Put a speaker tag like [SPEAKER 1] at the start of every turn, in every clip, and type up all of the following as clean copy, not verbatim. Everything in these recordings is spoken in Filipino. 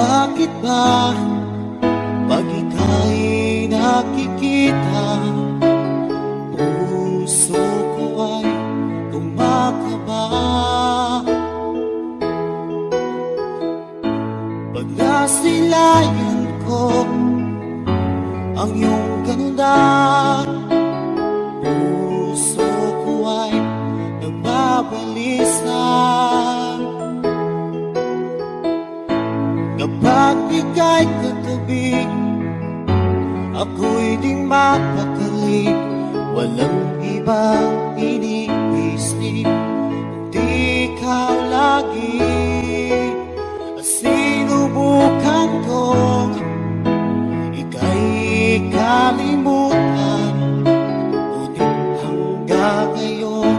[SPEAKER 1] Bakit ba pag ika'y nakikita, puso ko ay kumakaba? Pag nasilayan ko ang iyong ganda, puso ko ay nagbabalisa. Kapag ika'y katabi, ako'y di mapakali. Walang ibang iniisip, di ikaw lagi. Sinubukan kong ika'y kalimutan, ngunit hanggang ngayon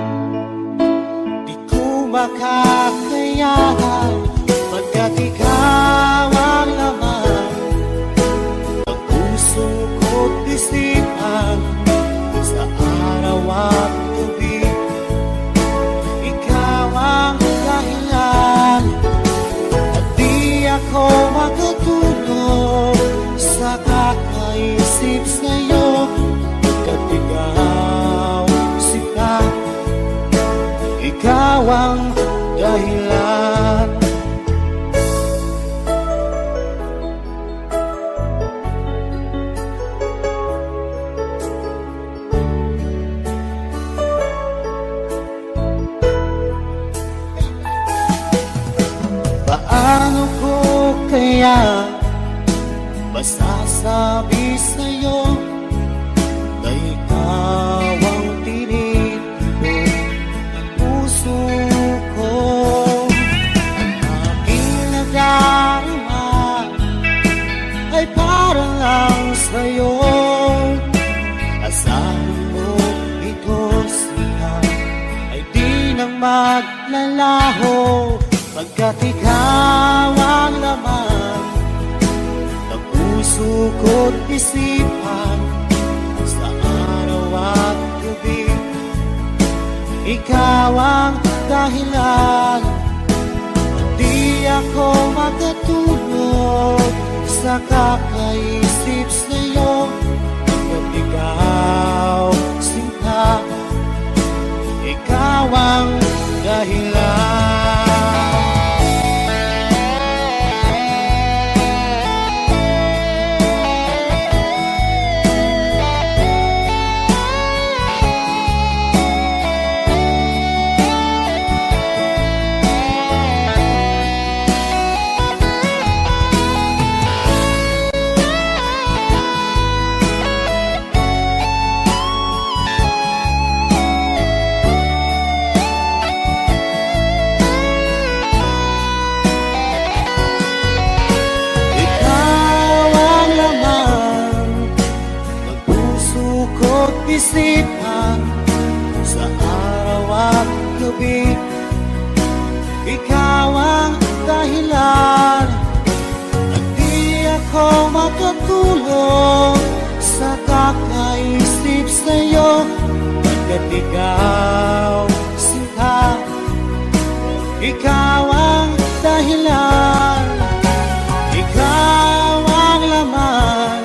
[SPEAKER 1] di ko makakayanan. Pagkat ikaw ang laman ng puso ko't isipan, sa araw at gabi ikaw ang dahilan. At di ako makatulog sa kakaisip sa'yo, pagkat ikaw sila, ikaw ang dahilan. Paano ko kaya masasabi sa'yo na ikaw ang tinitibok ng puso ko? Ang aking nadarama ay para lang sa'yo. Asahan mo ito siya ay di nang maglalaho, pagkat ikaw ang laman ng puso ko't isipan, sa araw at gabi ikaw ang dahilan. Di ako makatulog sa kakaisip sa'yo, pagkat ikaw sinta, ikaw ang dahilan. Isipan, sa araw at gabi ikaw ang dahilan. At di ako makatulog sa kakaisip sa'yo, pagkat ikaw sinta, ikaw ang dahilan. Ikaw ang laman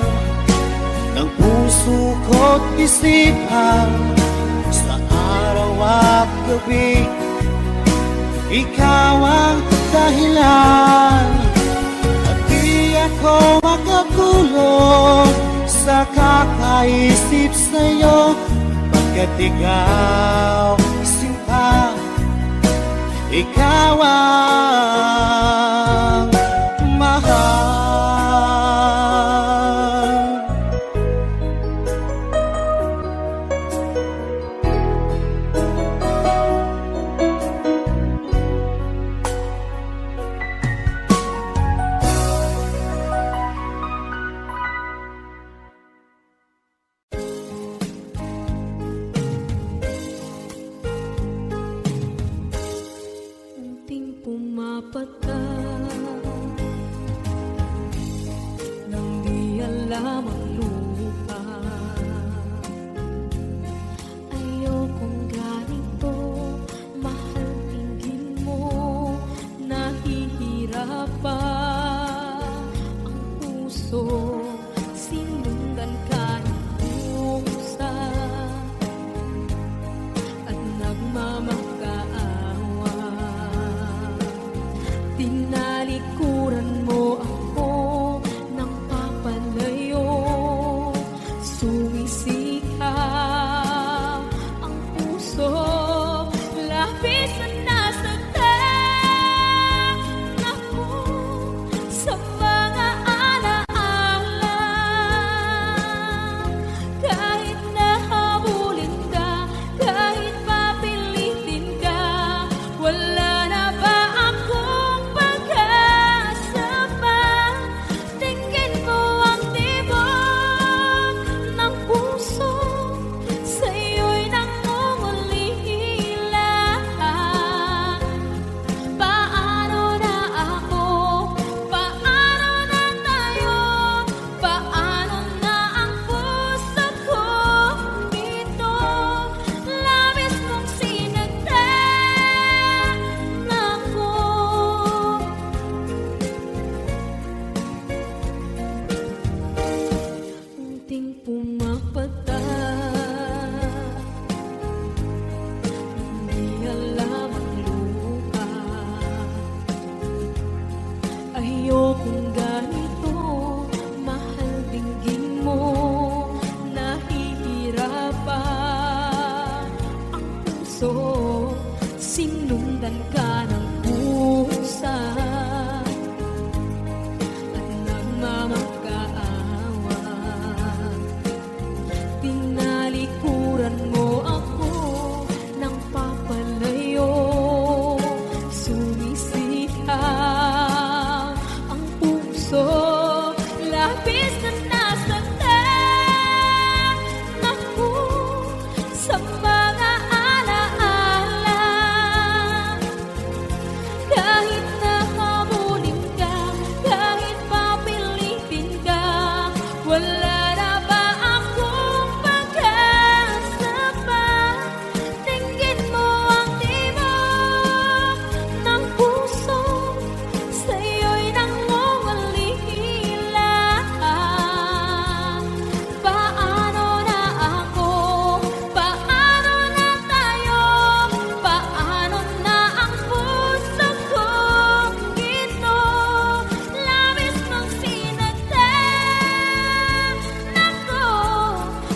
[SPEAKER 1] ng puso ko't isipan, sa araw at gabi ikaw ang dahilan. At di ako makatulog sa kakaisip sa'yo, pagkat ikaw sinta, ikaw ang mahal.
[SPEAKER 2] Pumapatak nang di alam ang lupa. Ayokong ganito, mahal, tingin mo nahihirapan. ayokong ganito. Mahal, dinggin mo, nahihirapan ang puso. Sinundan ka ng pusa at nagmamakaawa. Tinalikuran mo ako ng papalayo. Sumisitaw ang puso, labis na nasaktan ako sa mga alaala. Kahit nahabulin ka, kahit papilitin ka, wala na ba akong pag-asa pa? Tingin mo ang tibok ng puso, sa'yo'y nangungulila. Paano na ako? Paano na tayo? Paano na ang puso kong ito? Labis mong sinaktan ako,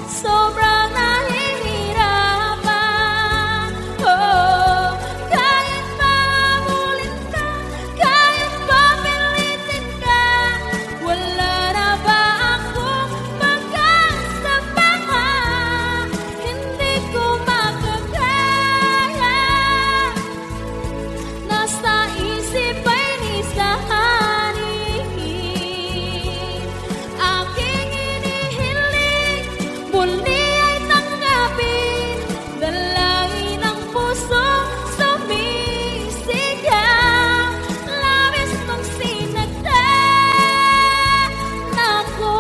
[SPEAKER 2] sobrang nahihirapan. Oh, kahit mahabulin ka, kahit papilitin ka, wala na ba akong pag-asa pa? Hindi ko makakaya. Nasa isip ay nisahanin. Aking inihiling, muli ay tanggapin. Dalangin ng puso, sumisigaw. Labis mong sinaktan ako.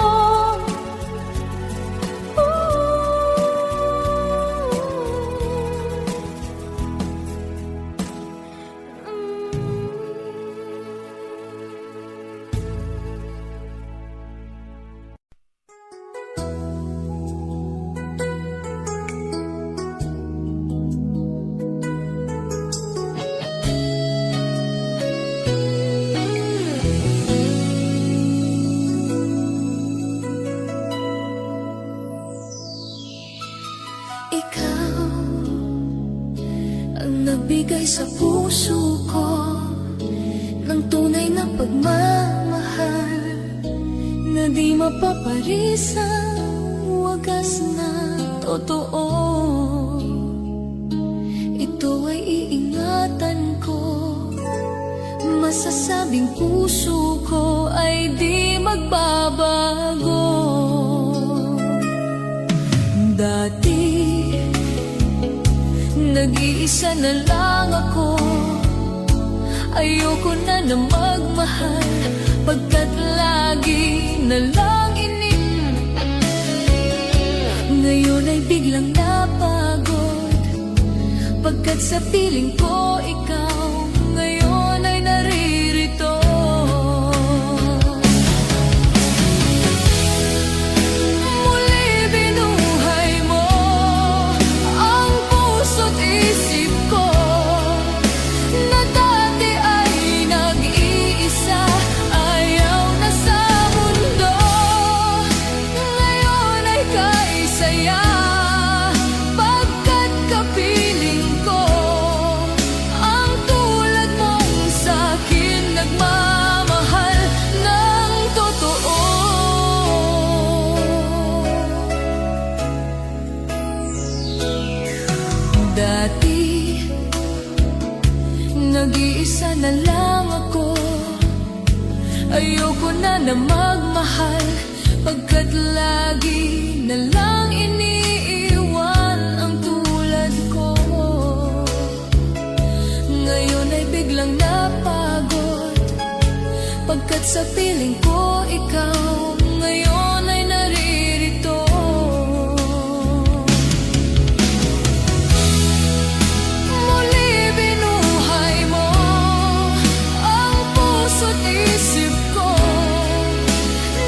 [SPEAKER 3] Ikaw ang nagbigay sa puso ko ng tunay na pagmamahal na di mapaparisang wagas na totoo. Ito ay iingatan ko, masasabing puso ko ay di magbabago. Dati nag-iisa na lang ako, ayoko na na magmahal, pagkat lagi na lang ngayon ay biglang napagod, pagkat sa piling ko ikaw ngayon ay naririto. Muli binuhay mo ang puso't isip ko, na dati ay nag-iisa, ayaw na sa mundo. Ngayon ay kaisaya, pagkat kapiling ko ang tulad mong sa'kin nagmamahal ng totoo. Dati nag-iisa na lang ako, ayoko na na magmahal, pagkat lagi na lang iniiwan ang tulad ko. Ngayon ay biglang napagod, pagkat sa piling ko ikaw ngayon ay naririto. Muli binuhay mo ang puso't isip ko,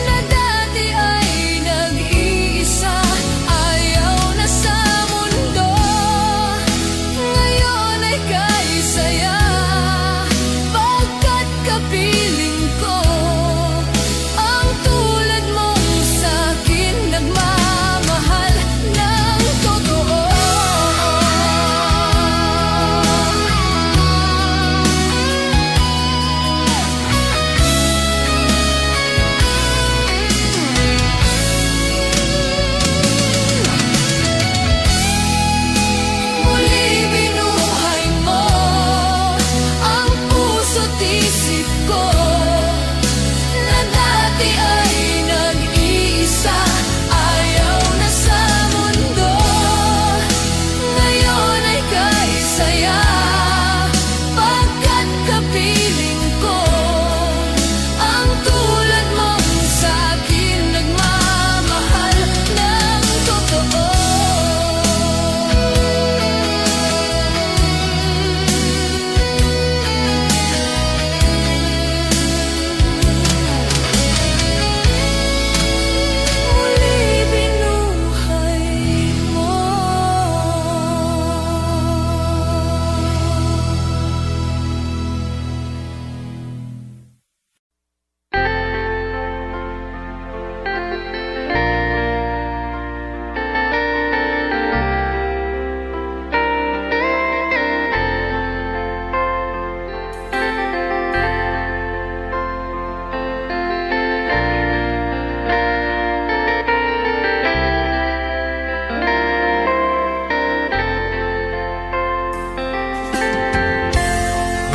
[SPEAKER 3] na dati ay nag-iisa, ayaw na sa mundo. Ngayon ay kaisaya, pagkat kapiling ko ko ang tulad mong sa'kin nagmamahal ng totoo. Muli binuhay mo.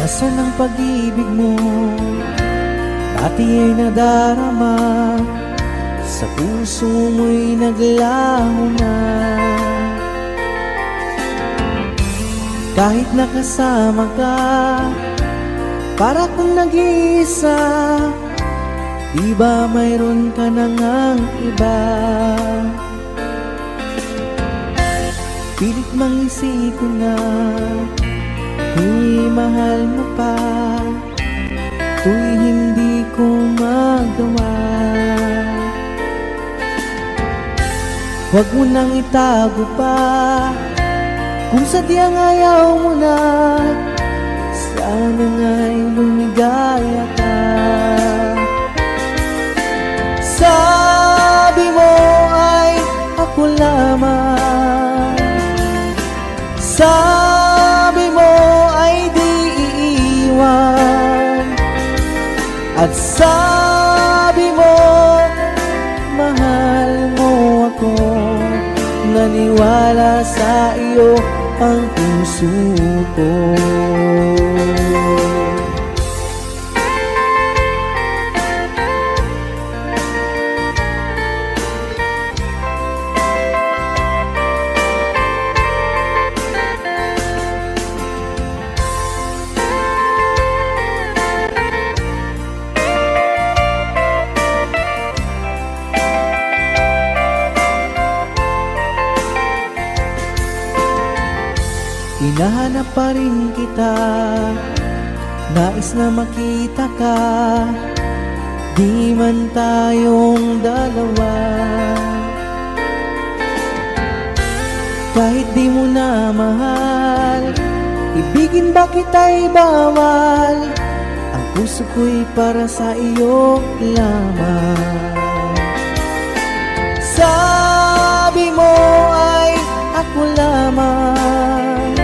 [SPEAKER 1] Nasaan ang pag-ibig mo? Dati ay nadarama, sa puso mo'y naglaho na. Kahit nakasama ka, para kung nag-iisa, di ba mayroon ka na ngang iba? Pilit mang isipin na di mahal mo pa, to'y hindi ko magawa. Huwag mo nang itago pa, kung sadyang ayaw mo na, sana nga'y lumigaya ka. Sabi mo ay ako lamang, sabi mo ay di iiwan, at sabi mo mahal mo ako. Naniwala sa iyo ang puso ko. Hinahanap pa rin kita, nais na makita ka, di man tayong dalawa. Kahit di mo na mahal, ibigin ba kita'y bawal, ang puso ko'y para sa iyo lamang. Sabi mo ay ako lamang,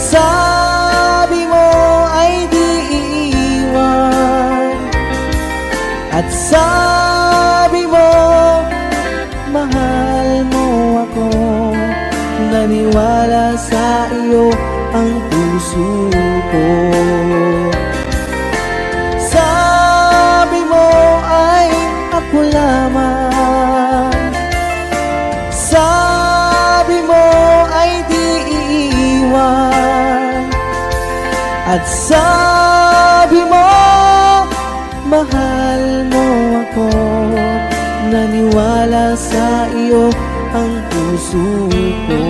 [SPEAKER 1] sabi mo ay di iiwan, at sabi mo mahal mo ako. Naniwala sa iyo ang puso ko. Sabi mo ay ako lamang, sabi mo ay di iiwan, at sabi mo mahal mo ako. Naniwala sa iyo ang puso ko.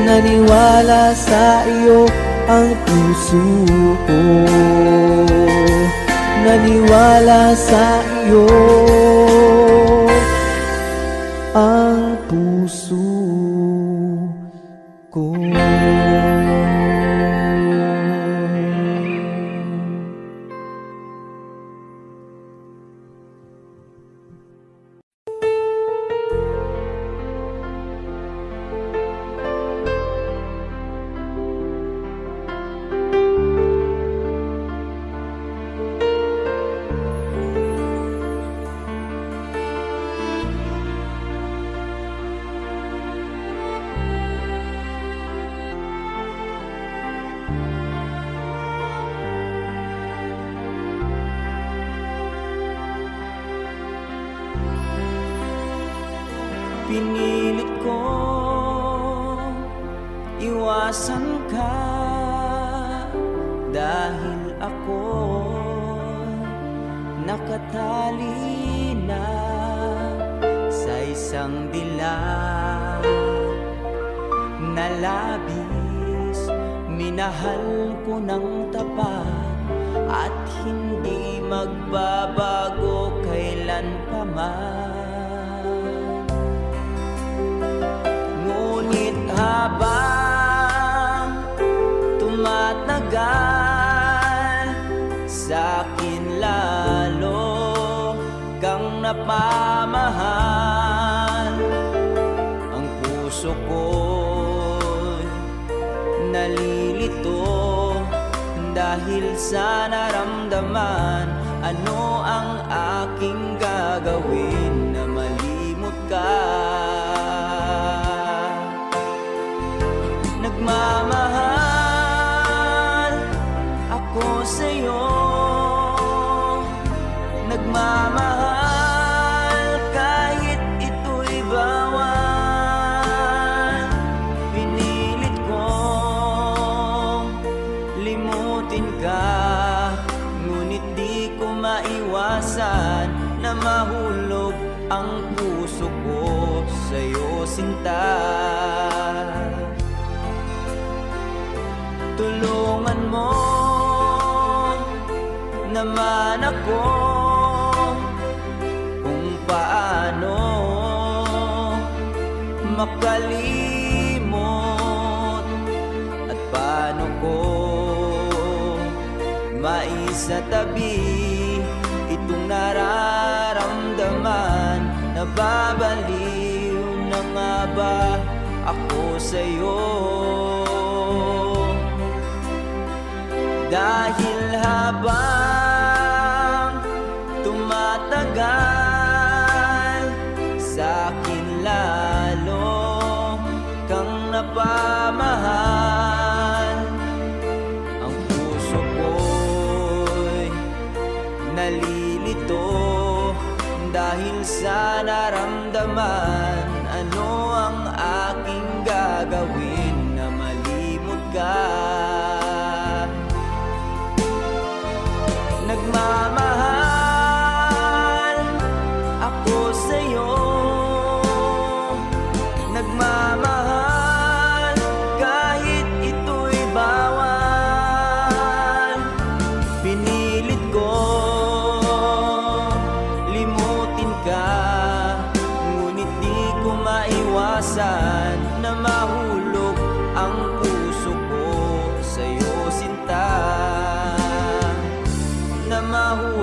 [SPEAKER 1] Naniwala sa iyo ang puso ko. Naniwala sa iyo ang puso ko.
[SPEAKER 4] Pinilit ko iwasan ka
[SPEAKER 1] dahil ako nakatali na sa isang dilag na labis. Minahal ko ng tapat at hindi magbabago kailan pa man. Ngunit habang tumatagal, sa'kin lalo kang napamahal. Ang puso ko'y nalilito dahil sa naramdaman. Ano ang aking gagawin na malimot ka? Nagmamahal ako sa'yo, nagmamahal kahit ito'y bawal. Pinilit kong limutin ka, ngunit di ko maiwasan na mahulog ang puso ko sa'yo, sinta. Tulungan mo naman ako kung paano makalimot at paano ko maisatabi itong nararamdaman. Nababaliw na nga ba ako sa'yo? Dahil habang tumatagal, sa'kin lalo kang napamahal. Ang puso ko'y nalilito dahil sa naramdaman. Ano ang aking gagawin na malimot ka? Nagmamahal ako sa'yo, nagmamahal kahit ito'y bawal. Pinilit ko limutin ka, ngunit di ko maiwasan na mahulog ang puso ko sa'yo, sinta. Na mahulog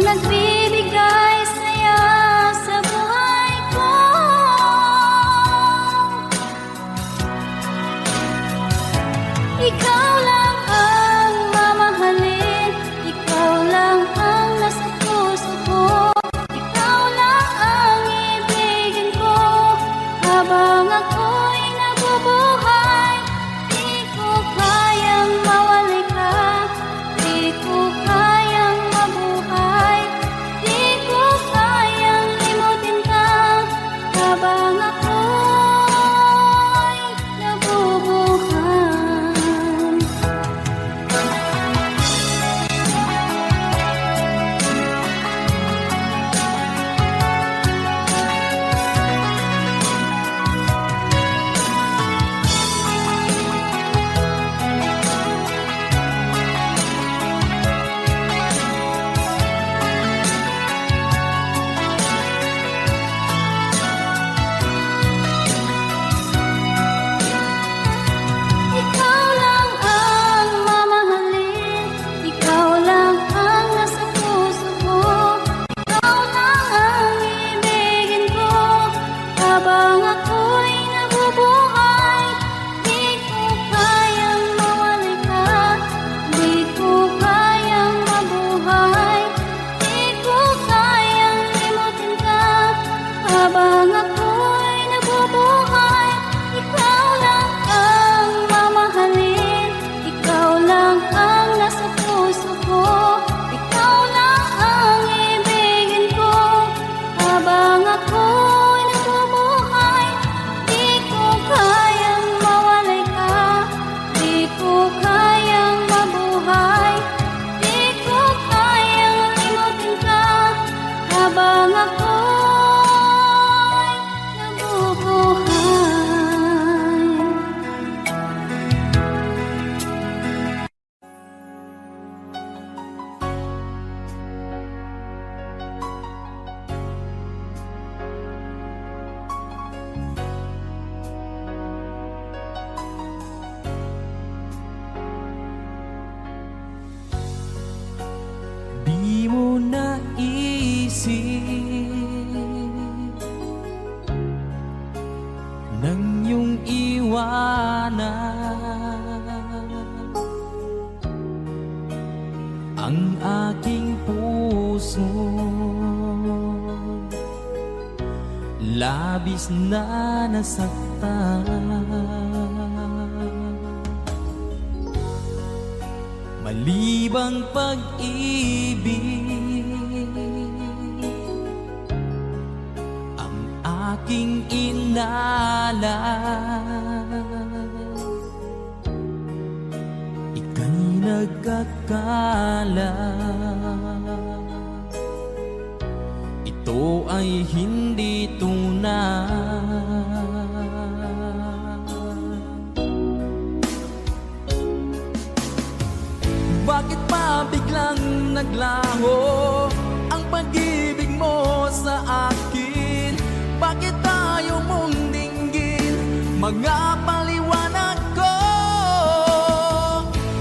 [SPEAKER 2] nagbibigay saya sa buhay ko. Ikaw lang ang mamahalin, ikaw lang ang nasa puso ko, ikaw lang ang ibigin ko habang ako'y nabubuhay. Di ko kayang mawalay ka, di ko kayang mabuhay, di ko kayang limutin ka habang ako'y nabubuhay. Ikaw lang ang mamahalin, ikaw lang ang nasa puso ko, ikaw lang ang ibigin ko habang ako'y nabubuhay. Di ko kayang mawalay ka, di ko kayang mabuhay, di ko kayang limutin ka habang ako'y nabubuhay. Ikaw lang ang mamahalin, ikaw lang ang nasa puso ko, ikaw lang ang ibigin ko habang ako'y nabubuhay. Di ko kayang mawalay ka, di ko kayang mabuhay, di ko kayang limutin ka habang ako'y nabubuhay.
[SPEAKER 1] Di mo naisip nang iyong iwanan ang aking puso, labis na nasaktan. Malibang pag-ibig ang aking inalan, ika'y nagkakala. Ito ay hindi tunay. Bakit pa biglang naglaho ang pag-ibig mo sa akin? Bakit tayo mong dinggin mga paliwanag ko?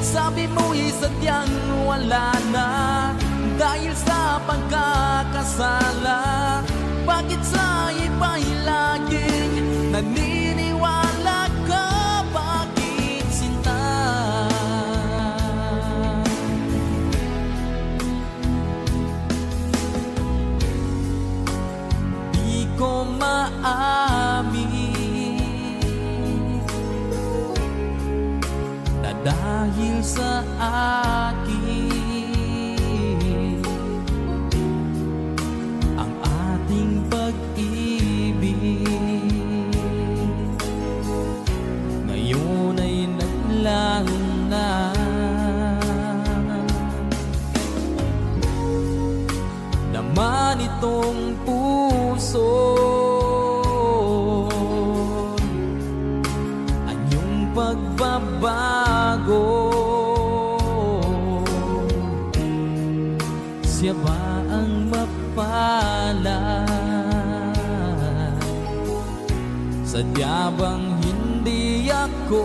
[SPEAKER 1] Sabi mo'y sadyang wala na dahil sa pagkakasala. Bakit sa iba'y laging naniniwala ka? Bakit sinta? Di ko maamin na dahil sa akin ang ating pag-ibig ngayon ay naglaho na. Naman itong puso anyong pagbabago, siya ba ang mapalad? Sadya bang hindi ako?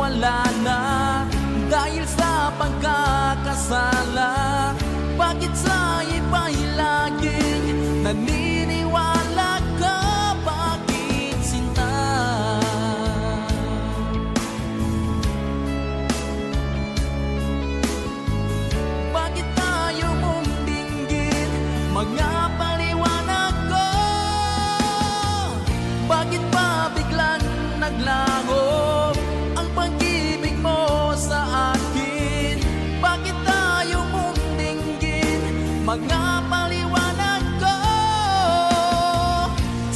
[SPEAKER 1] wala na dahil sa pagkakasala. Bakit sa iba'y laging naniniwala ka? Bakit sinta? Bakit tayo mong dinggin? Mga paliwanag ko. Bakit pa biglang naglaho ang pag-ibig mo sa akin? Bakit tayo mong dinggin? Mga paliwanag ko.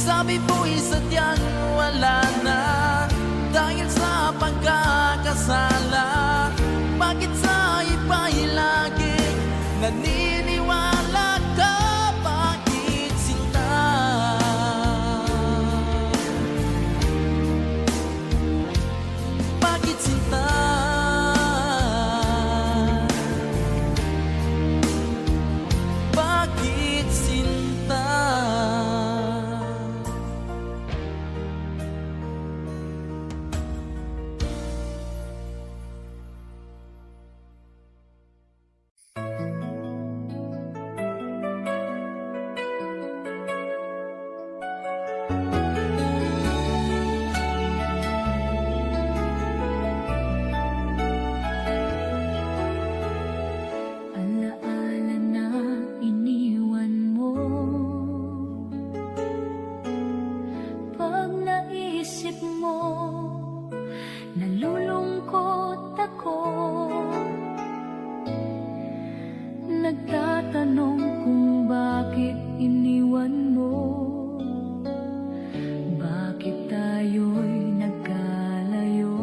[SPEAKER 1] Sabi mo'y sadyang wala na dahil sa pagkakasala. Bakit sa iba'y laging naniniwala ka? Bakit sinta? Bakit sinta? Bakit sinta?
[SPEAKER 2] Alaala na iniwan mo. Pag naisip mo, nalulungkot ako. Nagtatanong kung bakit iniwan mo. Bakit tayo'y nagkalayo?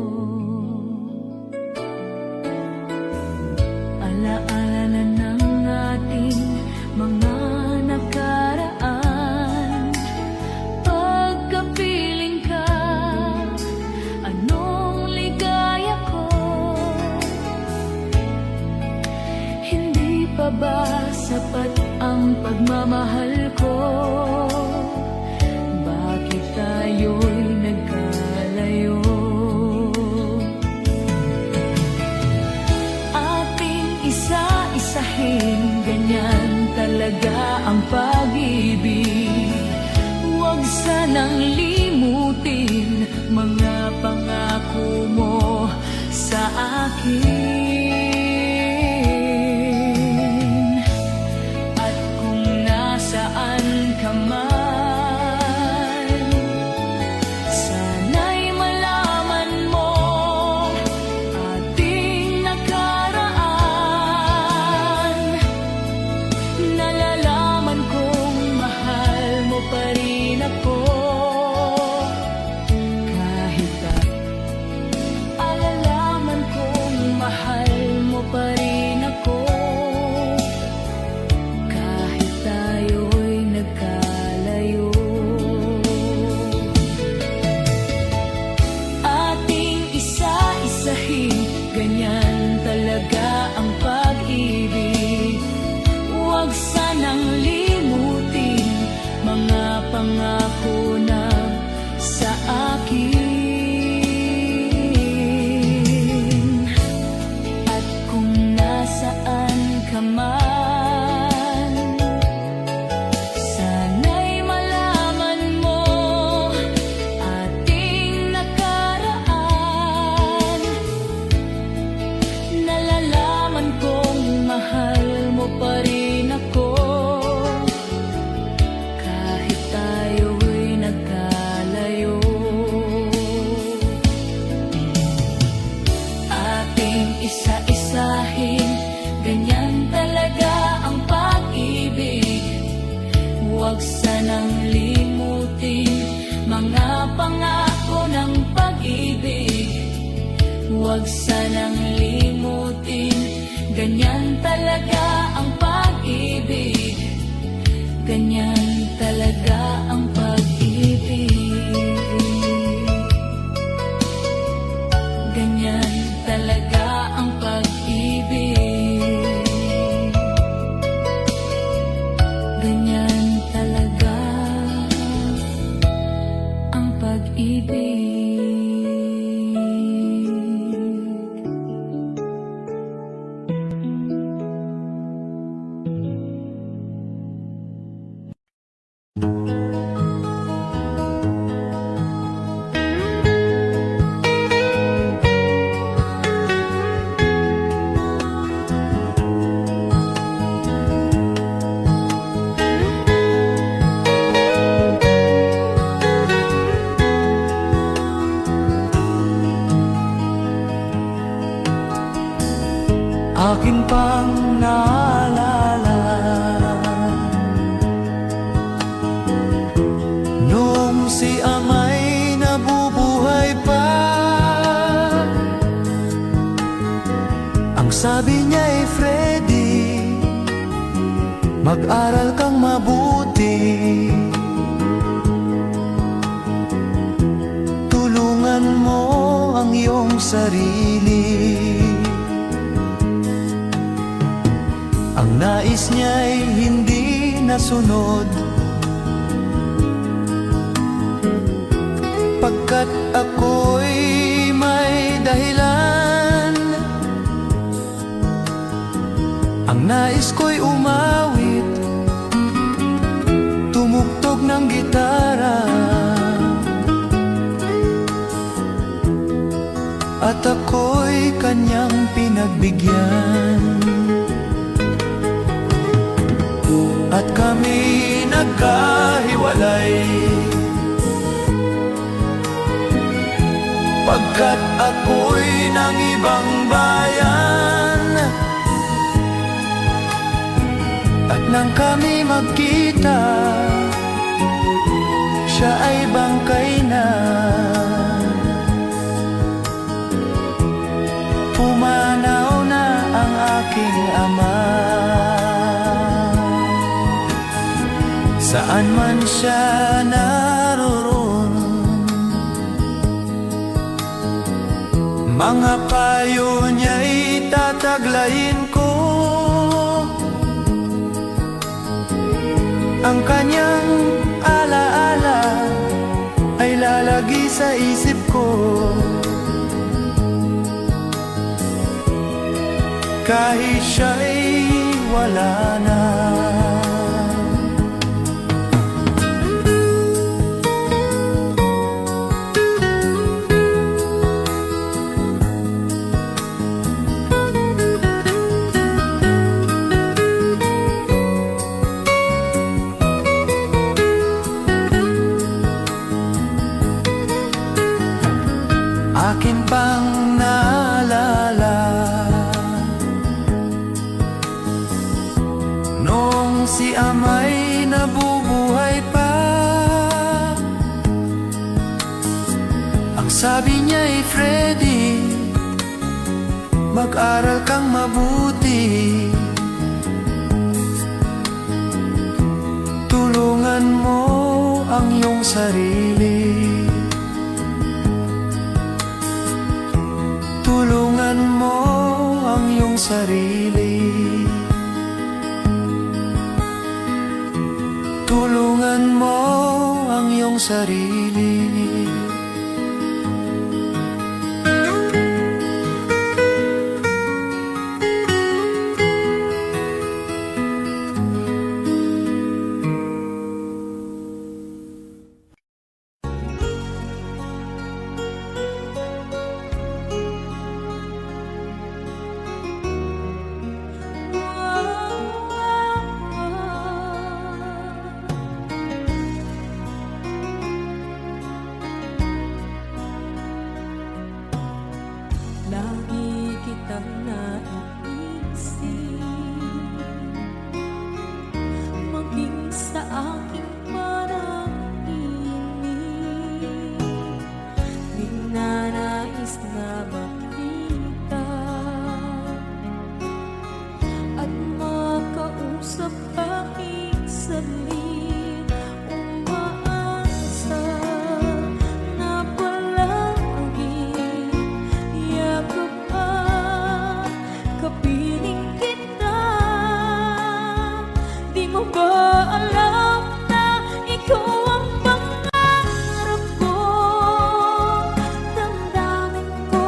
[SPEAKER 2] Alaala na ng ating mga nakaraan. Pagkapiling ka, anong ligaya ko? Hindi pa ba sapat ang pagmamahal ko? Bakit tayo'y nagkalayo? Ating isa-isahin, ganyan talaga ang pag-ibig. Huwag sanang limutin mga pangako mo sa akin. At kung nasaan ka man, sana'y malaman mo ating nakaraan. Nalalaman kong mahal mo pa rin ako. Kahit alalaman kong mahal mo pa rin ako. Kahit tayo'y nagkalayo. Ating isa-isahin, ganyan talaga ang pag-ibig. Huwag sanang limutin mga pangako na sa akin. At kung nasaan ka man, sana'y malaman mo ating nakaraan. Nalalaman kong mahal mo pa rin ako. Kahit tayo'y nagkalayo. Ating isa-isahin, ganyan talaga ang pag-ibig. Huwag sanang limutin mga pangako ng pag-ibig. Huwag sanang limutin, ganyan talaga ang pag-ibig. Ganyan talaga ang pag-ibig. Ganyan talaga ang pag-ibig. Ganyan talaga ang pag-ibig.
[SPEAKER 1] akin pang naalala. Noong si ama'y nabubuhay pa, ang sabi niya ay Freddy, mag-aral kang mabuti, tulungan mo ang iyong sarili. Ang nais niya'y hindi nasunod, pagkat ako'y may dahilan. Ang nais ko'y umawit, tumugtog ng gitara, at ako'y kanyang pinagbigyan. At kami nagkahiwalay, pagkat ako'y ng ibang bayan. At nang kami magkita, siya ay bangkay na. Pumanaw na ang aking ama. Saan man siya naroon, mga payo niya'y tataglayin ko. Ang kanyang alaala ay lalagi sa isip ko, kahit siya'y wala na. Akin pang naalala, noong si ama'y nabubuhay pa, ang sabi niya'y Freddy, mag-aral kang mabuti, tulungan mo ang iyong sarili. Tulungan mo ang iyong sarili. Tulungan mo ang iyong sarili.
[SPEAKER 2] Lagi kitang naiisip, maging sa aking parang inig, ninanais na makita at makausap kahit saglit. Umaasa na palagi yakap at kapiling kita. Di mo ba alam na ikaw ang pangarap ko? Damdamin ko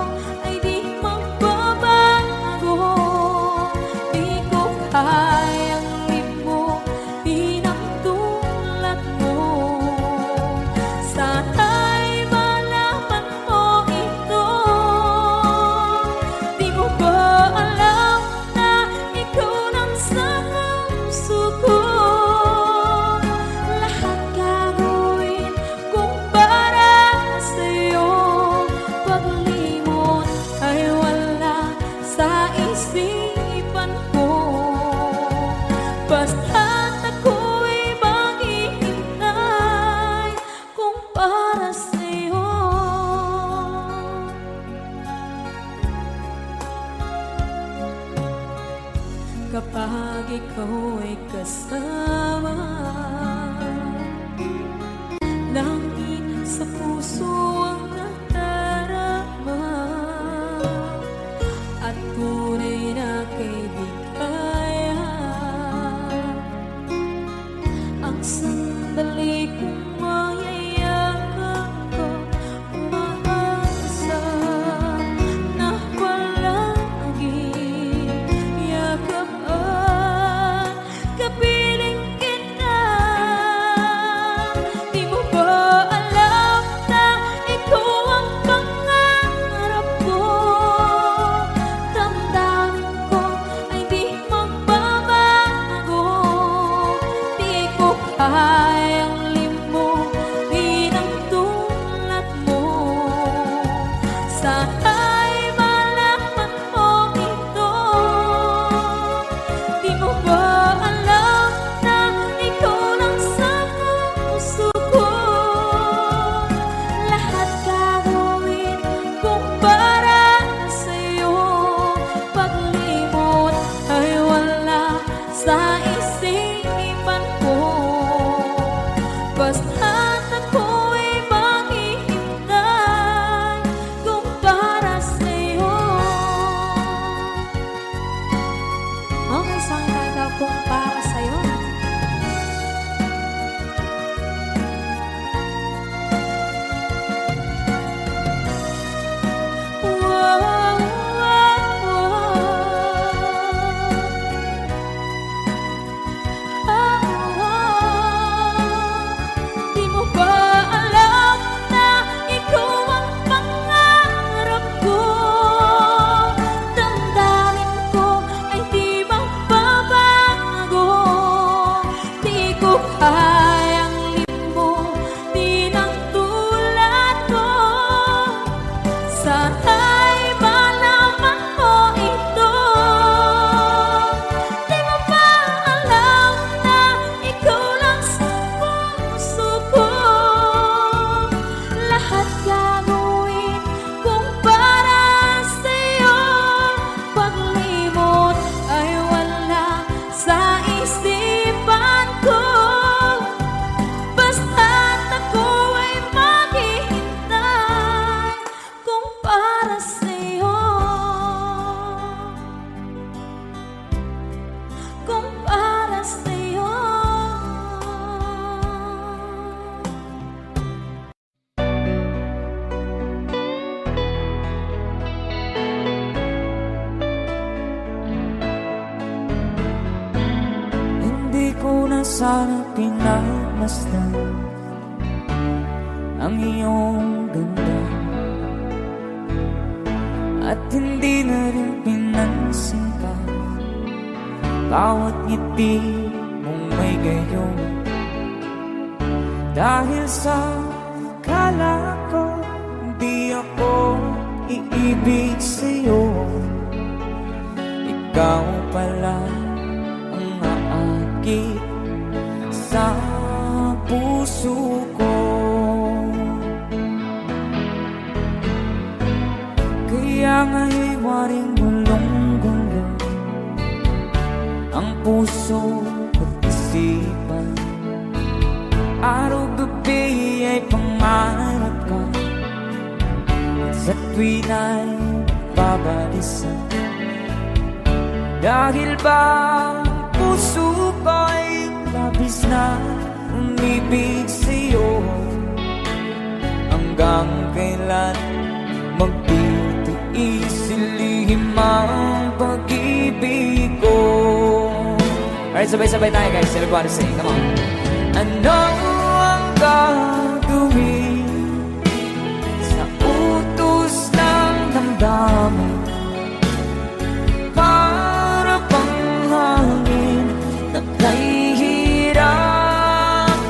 [SPEAKER 2] ikaw ay kasama. Langit sa puso ang nadarama, at tunay na kaibigan. Ang sandali kong mayayakap ko, umaasa na palaging yakap at kapiling kita. Di mo ba alam na ito ang pangarap ko? Damdamin ko ay di magbabago. Di ko kayang limutin ang tulad mo. Sana'y malaman mo ito. Di mo ba alam na ikaw lang sa puso ko? Lahat gagawin kung para sa'yo. Paglimot ay wala sa isipan ko. Basta't ako'y maghihintay kung para sa'yo. Okay, saan tayo kung para sa'yo? Di mo ba alam na ikaw ang pangarap ko? Damdamin ko ay di magbabago. Di ko kayang limutin ang tulad ko. Sana'y malaman mo ito. Di mo ba alam na ikaw lang sa puso ko? Lahat gagawin kung para sa'yo. Paglimot ay wala sa isipan ko. Basta't ako ay maghihintay kung para sa'yo. Kung para sa'yo.
[SPEAKER 1] Hindi ko na sana pinagmasdan ang iyong ganda, at hindi na rin pinansin pa bawat ngiti mong may gayon. Dahil sa kala ko di ako iibig sa'yo, ikaw pala ang aakit sa puso ko. Kaya nga'y waring gulong-gulo ang puso at isipan. Araw-gabi ay pangarap ka, at sa tuwin ay babalisan. Dahil ba ang puso ko'y labis na umibig sa'yo? Hanggang kailan magtitiis ilihim ang pag-ibig ko? Alright, sabay-sabay tayo guys. Everybody sing, come on. Ano ang gagawin sa utos ng damdamin? Para bang hangin na kahihirap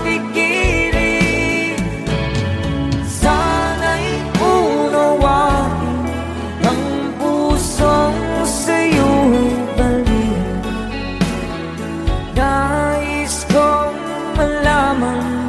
[SPEAKER 1] pigilan? Sana'y unawain ang pusong sa'yo'y balikan. Nais kong malaman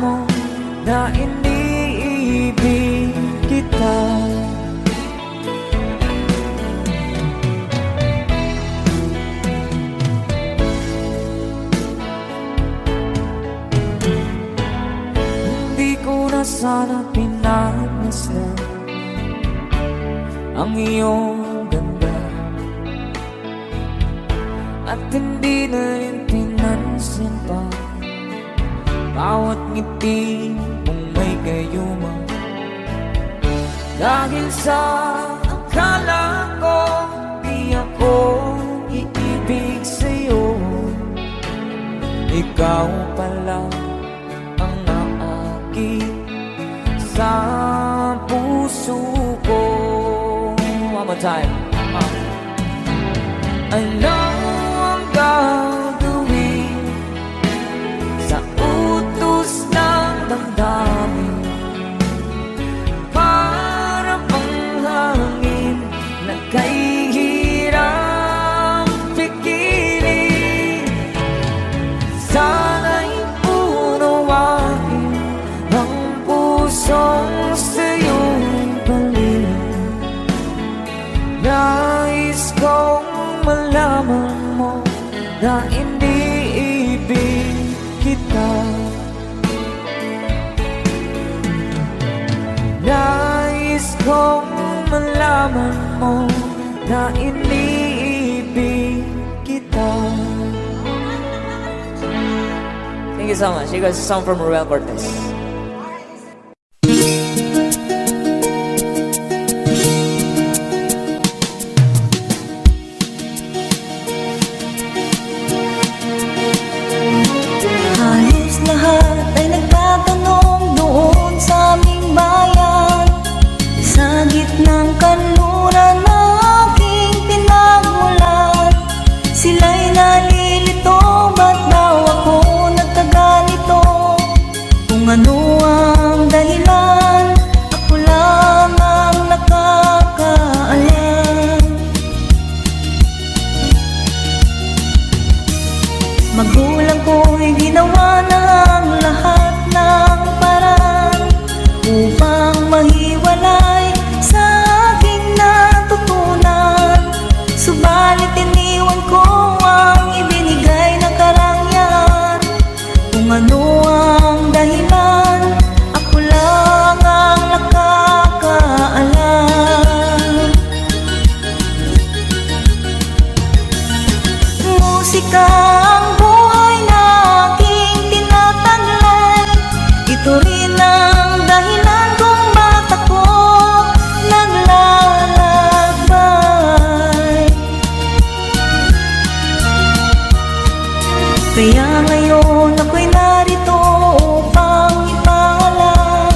[SPEAKER 4] ang iyong ganda, at hindi na rin pinansin pa bawat ngiti mong may gayuma. Dahil sa akala ko di ako iibig sa'yo, ikaw pala ang naakit sa puso ko. One more time. Ano ang gagawin sa utos ng damdamin? Para bang hangin na kahihirap pigilan. Sana'y unawain ang pusong sa'yo'y balik. Nais kong malaman mo na iniibig kita. Nais kong malaman mo na iniibig kita. Thank you so much. You guys, a song from Ruel Cortez.
[SPEAKER 3] Halos lahat ay nagtatanong doon sa aming bayan, sa gitnang kanluran na aking pinagmulan. Sila'y nalilito, ba't daw ako nagkaganito? Kung ano ang dahilan, ako lang ang nakakaalam. Magulang ko'y ginawa na ang lahat ng paraan upang mahiwalay sa aking natutunan. Subalit iniwan ko ang ibinigay na karangyaan. Kung ano ang dahilan, ako lang ang nakakaalam. Musika ang buhay na aking tinataglay. Ito rin ang dahilan kung ba't ako naglalakbay. Kaya ngayon ako'y narito upang ipaalam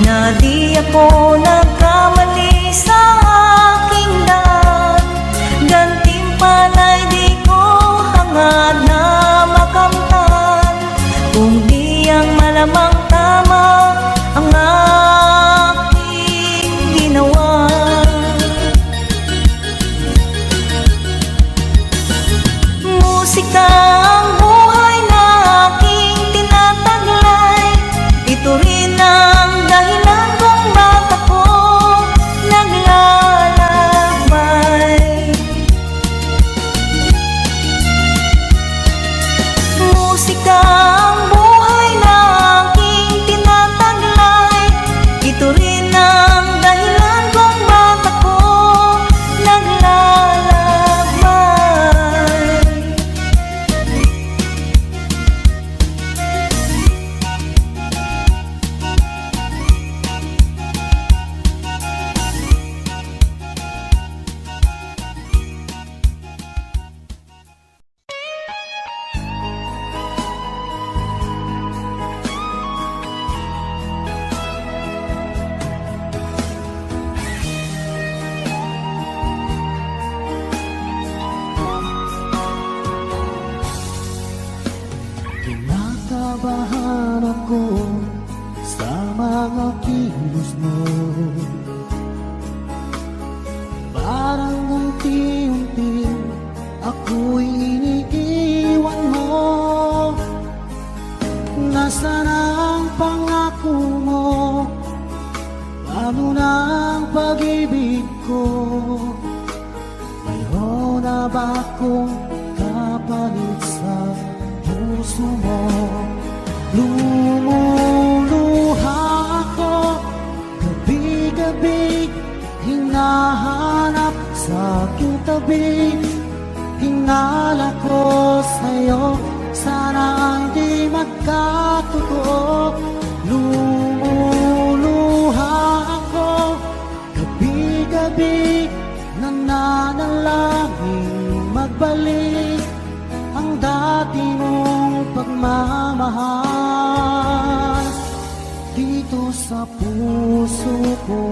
[SPEAKER 3] na di ako nagkamali sa aking daan. Gantimpala'y di ko hangad na makamtan, kung di ang malamang tama ang aking ginawa. Musika ang buhay na aking tinataglay. Ito rin ang dahilan kung ba't ako naglalakbay. Musika ang buhay na aking tinataglay. Ito rin ang dahilan kung ba't ako naglalakbay.
[SPEAKER 1] Kinakabahan ako sa mga kilos mo. Parang unti-unti ako'y iniiwan mo. Nasaan ang pangako mo? Paano na ang pag-ibig ko? Mayroon na ba akong kapalit sa puso mo? Lumuluha ako gabi-gabi hinahanap sa aking tabi. Hinala ko sa'yo, sana hindi magkatotoo. Lumuluha ako, gabi-gabi, nananalangin magbalik ang dati mong pagmamahal dito sa puso ko.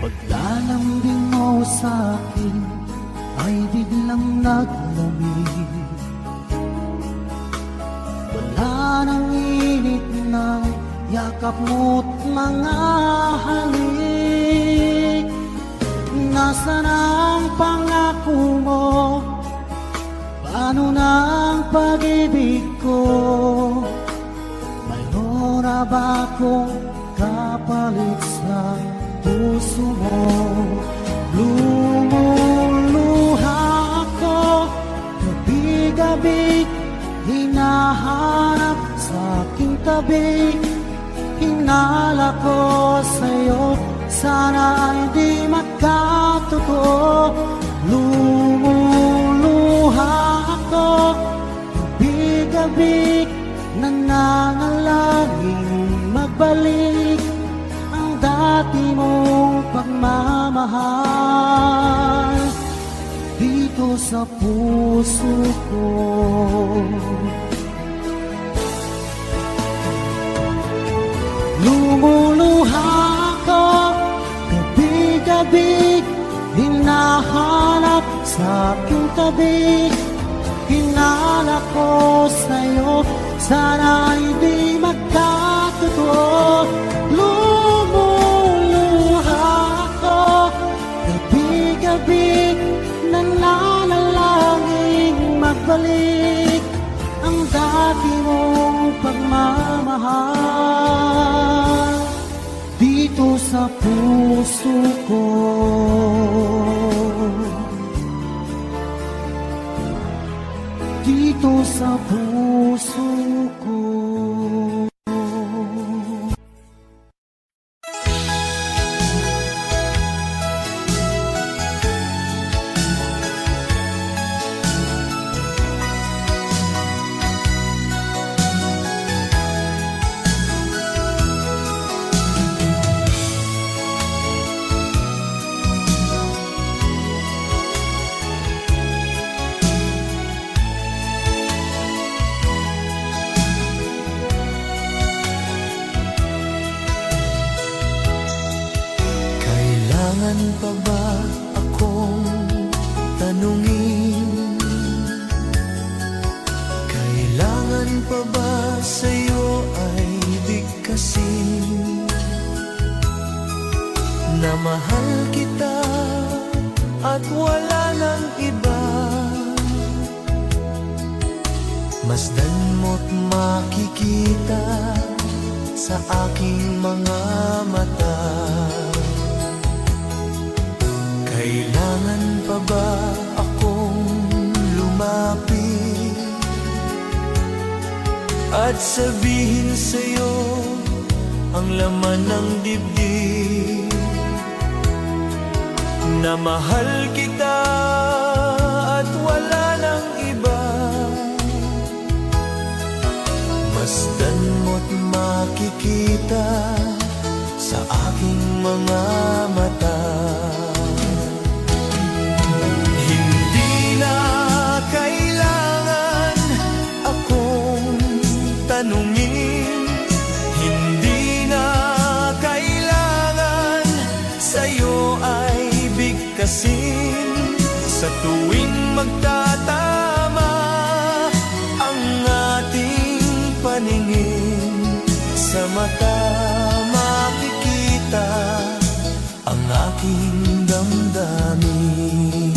[SPEAKER 1] Paglalambing mo sa'kin ay biglang naglamig. Wala nang init ng yakap mo't mga halik. Nasaan ang pangako mo? Paano na ang pag-ibig ko? Mayroon na ba akong kapalit sa puso mo? Lumuluha ako, gabi-gabi, hinahanap sa aking tabi. Hinala ko sa'yo, sana hindi magkatotoo. Lumuluha ako, gabi-gabi, nananalangin magbalik ang dati mong pagmamahal dito sa puso ko. Lumuluha ako, gabi-gabi, hinahanap sa aking tabi. Hinala ko sa'yo, sana hindi magkatotoo. Lumuluha ako, gabi-gabi, nananalangin magbalik ang dati mong pagmamahal dito sa puso ko. Dito sa puso ko. Kailangan pa ba akong tanungin? Kailangan pa ba sa'yo ay bigkasin na mahal kita at wala nang iba? Masdan mo't makikita sa aking mga mata. Kailangan pa ba akong lumapit at sabihin sa'yo ang laman ng dibdib na mahal kita at wala nang iba? Masdan mo't makikita sa aking mga mata. Tanungin, hindi na kailangan sa'yo ay bigkasin. Sa tuwing magtatama ang ating paningin, sa mata makikita ang aking damdamin.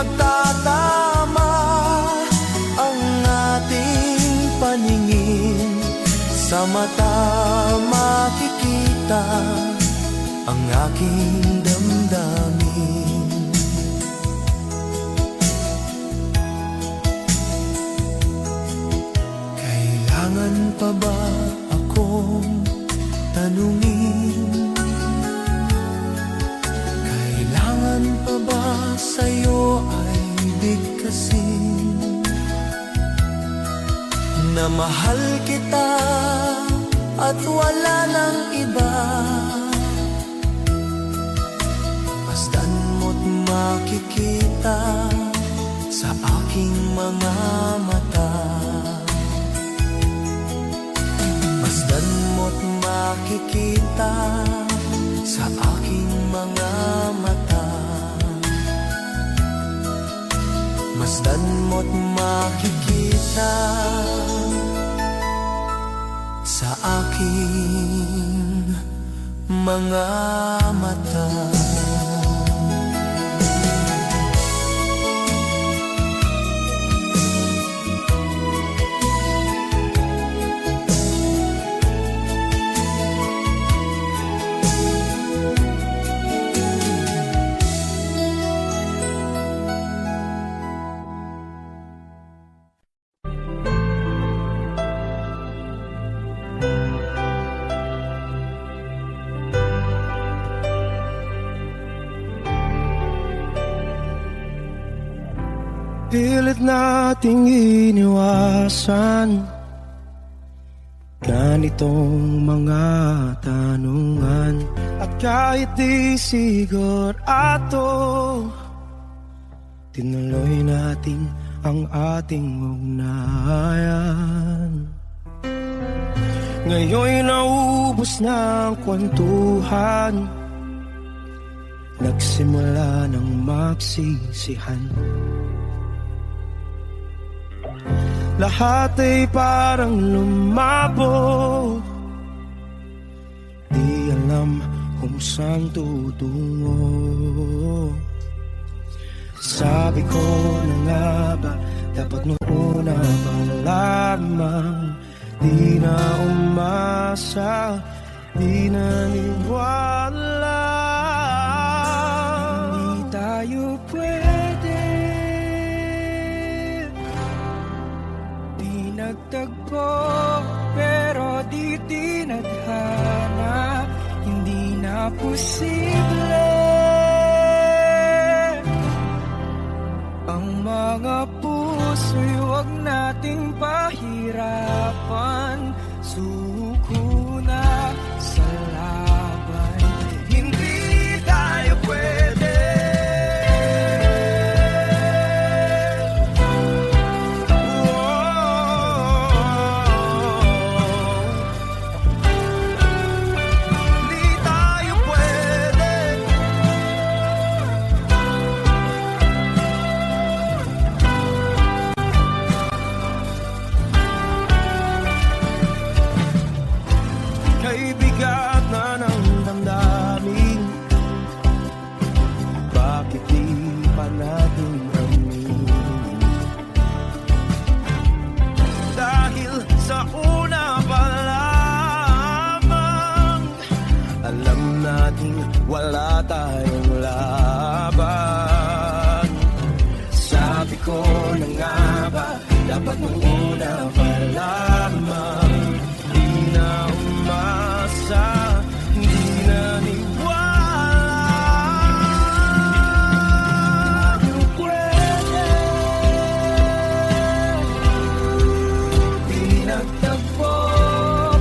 [SPEAKER 5] magtatama ang ating paningin. Sa mata makikita ang aking damdamin. Kailangan pa ba akong tanungin? Kailangan pa ba sa'yo ay bigkasin na mahal kita at wala nang iba? Masdan mo't makikita sa aking mga mata. Masdan mo't makikita sa aking mga mata. Masdan mo't makikita sa aking mga mata.
[SPEAKER 1] Pilit nating iniwasan ganitong mga tanungan. At kahit di sigurado, tinuloy natin ang ating ugnayan. Ngayon'y naubos na ang kwentuhan, nagsimula ng magsisihan. Lahat ay parang lumabo, di alam kung saan tutungo. Sabi ko na nga ba, dapat nung una pa lamang, di na umasa, di naniwala. Hindi tayo pwede, di nagtagpo, pero di tinadhana. Hindi na posible ang mga puso'y huwag nating pahirapan. Suko na sa laban, hindi tayo pwede. Hindi tayo pwede. Kay bigat na ng damdamin, bakit di pa natin aminin? Dahil sa una pa lamang, alam nating wala tayong laban. Sabi ko na nga ba, dapat nung una pa lamang, di na umasa, di naniwala. Yung pwede, di nagtagpo,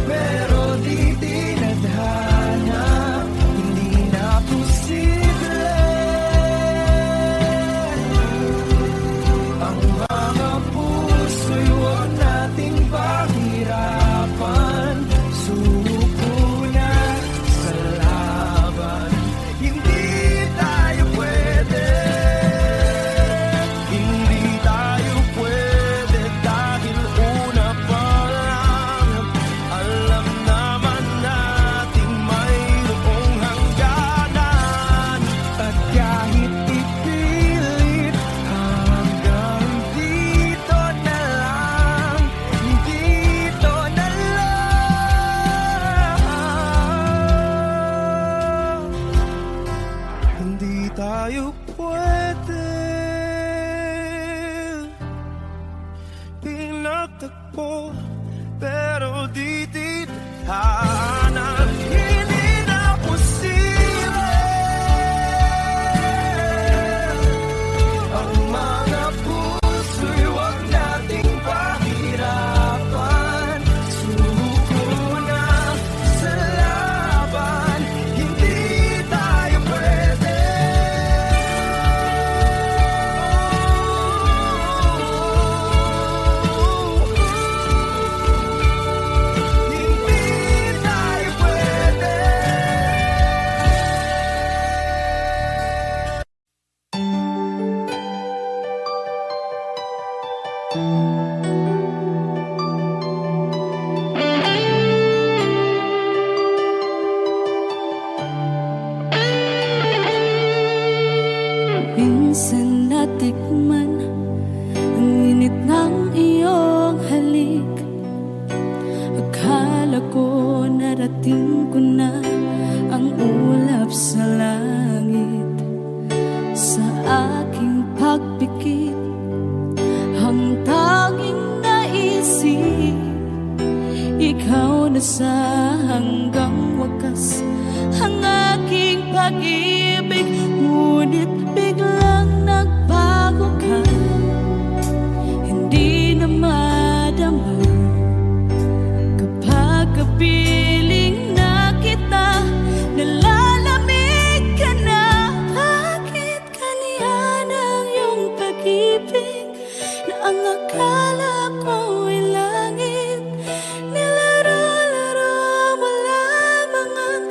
[SPEAKER 1] pero di tinadhana. Hindi na posible ang mga puso'y huwag nating pahirapan.
[SPEAKER 5] mo, pero di tinahanan. Hindi na posible ang mga puso'y huwag nating pahirapan. Suko na sa laban, hindi tayo pwede. Hindi tayo pwede.
[SPEAKER 3] Minsan natikman ang init ng iyong halik. Akala ko narating ko na ang ulap sa langit. Sa aking pagpikit, ang tanging naisip, ikaw na sa hanggang wakas ang aking pag-ibig. Ngunit biglang nagbago ka, hindi na madama kapag kapiling na kita. Nalalamig ka na. Bakit ganyan ang iyong pag-ibig na ang akala ko ay langit? Nilaro-laro mo lamang ang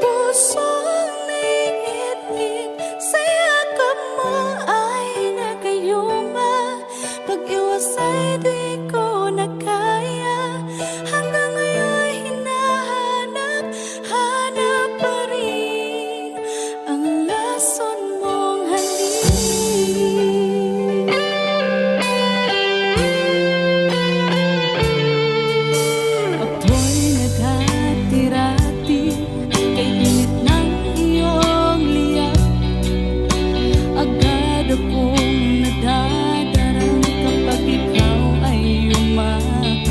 [SPEAKER 3] pusong naiinip. Sa yakap mo ay nagayuma. Pag-iwas ay di ko na kaya. Hanggang ngayon hinahanap pa rin ang lason mong halik. Ako'y naghatirati kay init ng iyong liyak. Agad akong nadadarang kapag ikaw ay umakyat.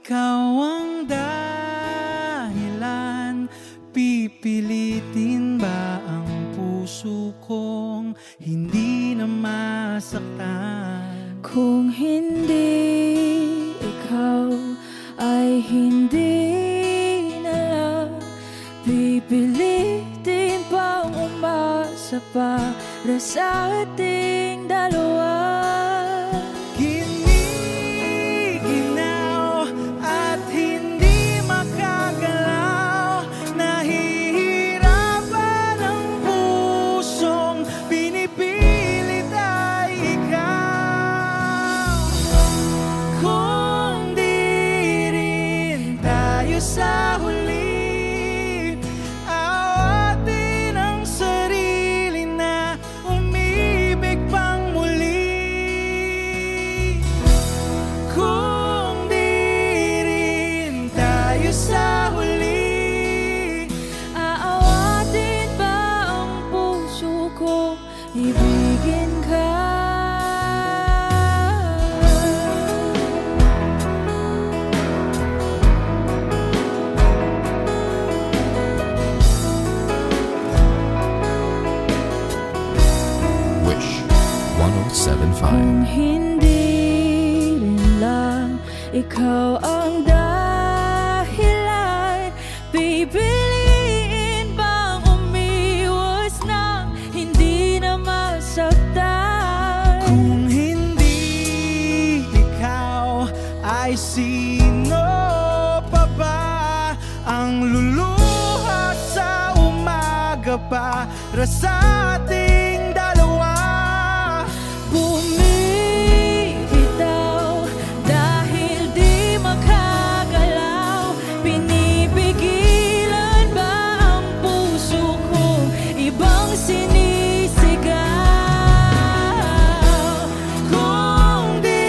[SPEAKER 1] ikaw ang dahilan. Pipilitin ba ang puso kong hindi na masaktan?
[SPEAKER 3] Kung hindi ikaw ay hindi na lang, pipilitin pang umasa para sa ating dalawa.
[SPEAKER 1] Giniginaw at hindi makagalaw, nahihirapan ang pusong pinipilit ay ikaw. Kung di rin tayo sa huli, awatin ang sarili na umibig pang muli. Kung di rin tayo sa huli,
[SPEAKER 3] Aawatin ba ang puso ko, ibigin ka?
[SPEAKER 6] Wish 1075.
[SPEAKER 3] Kung hindi rin lang ikaw ang dahilan, pipiliin bang umiwas nang hindi na masaktan?
[SPEAKER 1] kung hindi ikaw, ay sino pa ba ang luluha sa umaga para sa ating dalawa?
[SPEAKER 3] Bumibitaw dahil di makagalaw, pinipigilan ba ang puso kong ibang sinisigaw?
[SPEAKER 1] Kung di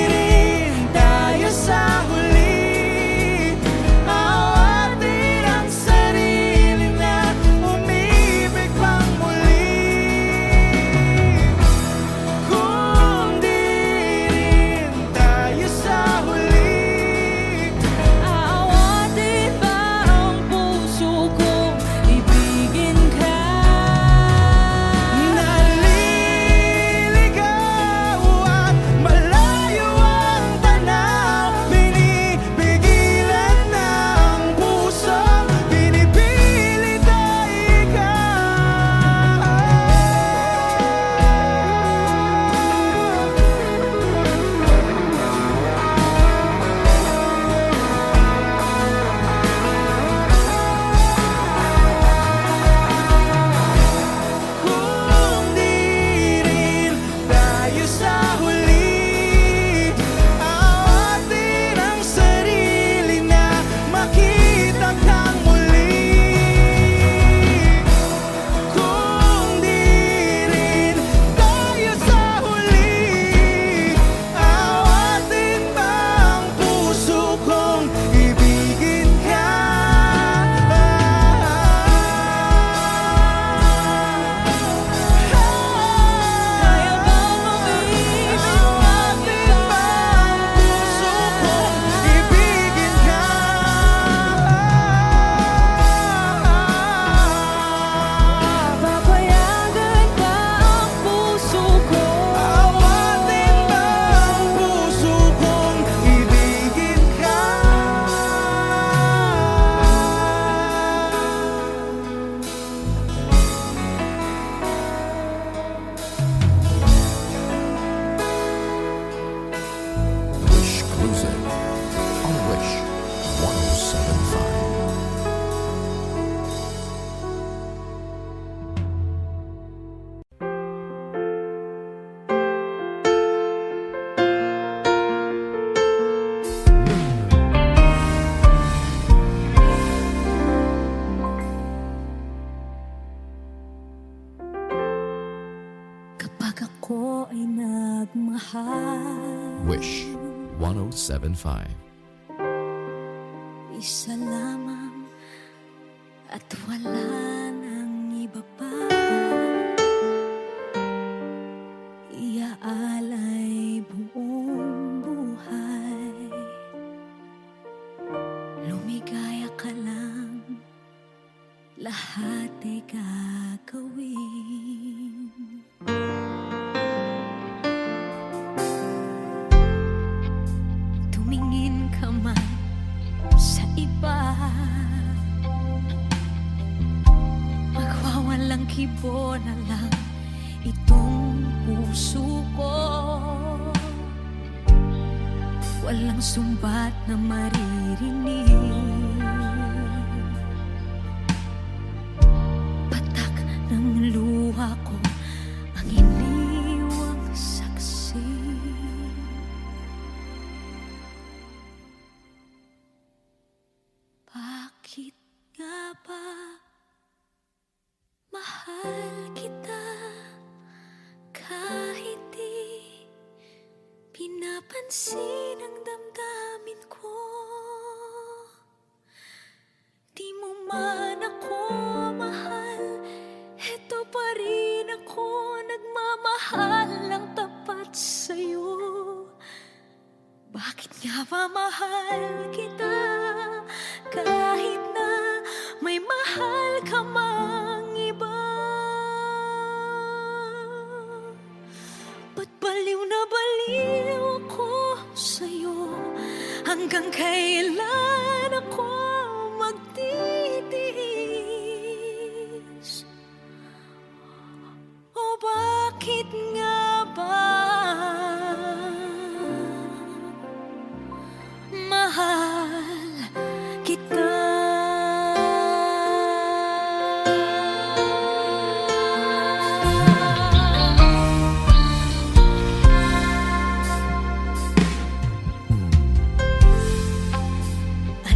[SPEAKER 1] rin tayo sa huli, awatin ang sarili na umibig pang muli. Kung di rin tayo sa huli,
[SPEAKER 3] Aawatin ba ang puso kong ibigin ka?
[SPEAKER 1] naliligaw at malayo ang tanaw, pinipigilan ng puso, pinipilit ay ikaw. Kung di rin tayo sa huli, awatin ang sarili na makita kang muli. Kung di rin tayo sa huli, awatin ba ang puso kong ibigin ka?
[SPEAKER 3] Kaya bang umibig
[SPEAKER 1] Awatin ba ang puso kong ibigin ka?
[SPEAKER 3] Papayagan ba ang puso ko?
[SPEAKER 1] Awatin ba ang puso kong ibigin ka?
[SPEAKER 6] Wish Cruiser on Wish 1075.
[SPEAKER 3] Kapag ako ay nagmahal,
[SPEAKER 6] Wish 1075.
[SPEAKER 3] isa lamang at wala nang iba pa. Iaalay buong buhay Walang sumbat na maririnig, patak ng luha ko ang iniwang saksi. Bakit nga ba mahal kita kahit di pinapansin ang damdamin ko? Di mo man ako mahal, eto pa rin ako nagmamahal ng tapat sa'yo. Bakit nga ba mahal kita kahit na may mahal ka mang iba? Ba't baliw na baliw ako sa'yo? Hanggang kailan ako magtitiis? O bakit nga ba mahal kita?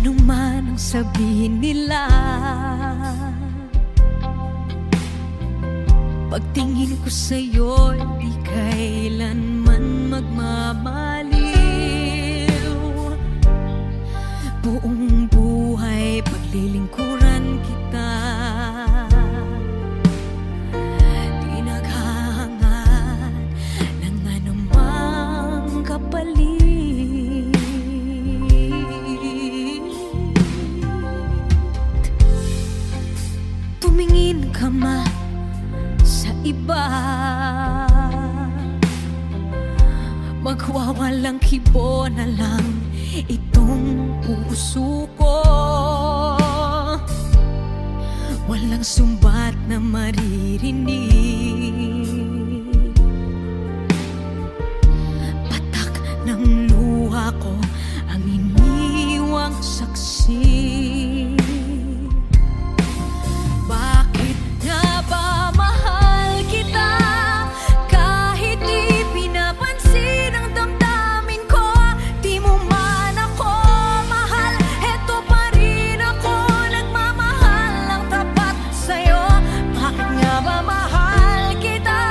[SPEAKER 3] Ano man ang sabihin nila, pagtingin ko sa'yo, di kailanman magmamaliw. Buong buhay paglilingkuran kita, di naghahangad ng anumang kapalit. Tumingin ka man sa iba, magwawalang kibo na lang itong puso ko. Walang sumbat na maririnig, patak ng luha ko ang iniwang saksi. Bakit nga ba mahal kita kahit di pinapansin ang damdamin ko? Di mo man ako mahal, eto pa rin ako nagmamahal ng tapat sa'yo. Bakit nga ba mahal kita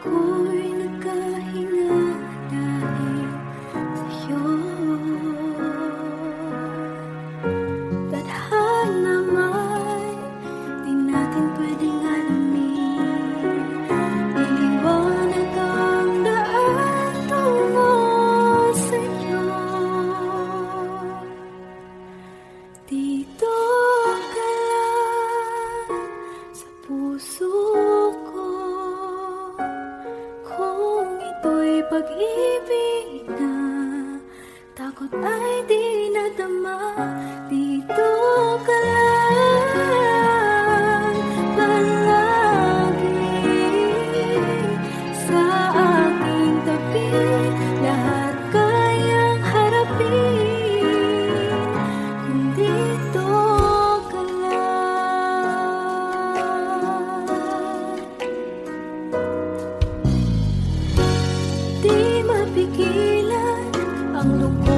[SPEAKER 3] ako'y nagkahinga dahil sa'yo. Tadhana man, di natin pwedeng alamin. Iliwanag ang daan tungo sa'yo. Dito ka lang sa puso ko. Kung ito'y pag-ibig na takot ay di nadama. Dito ka lang palagi sa aking tabi. Lahat kayang harapin kung dito ka lang. Di mapigilan ang lungkot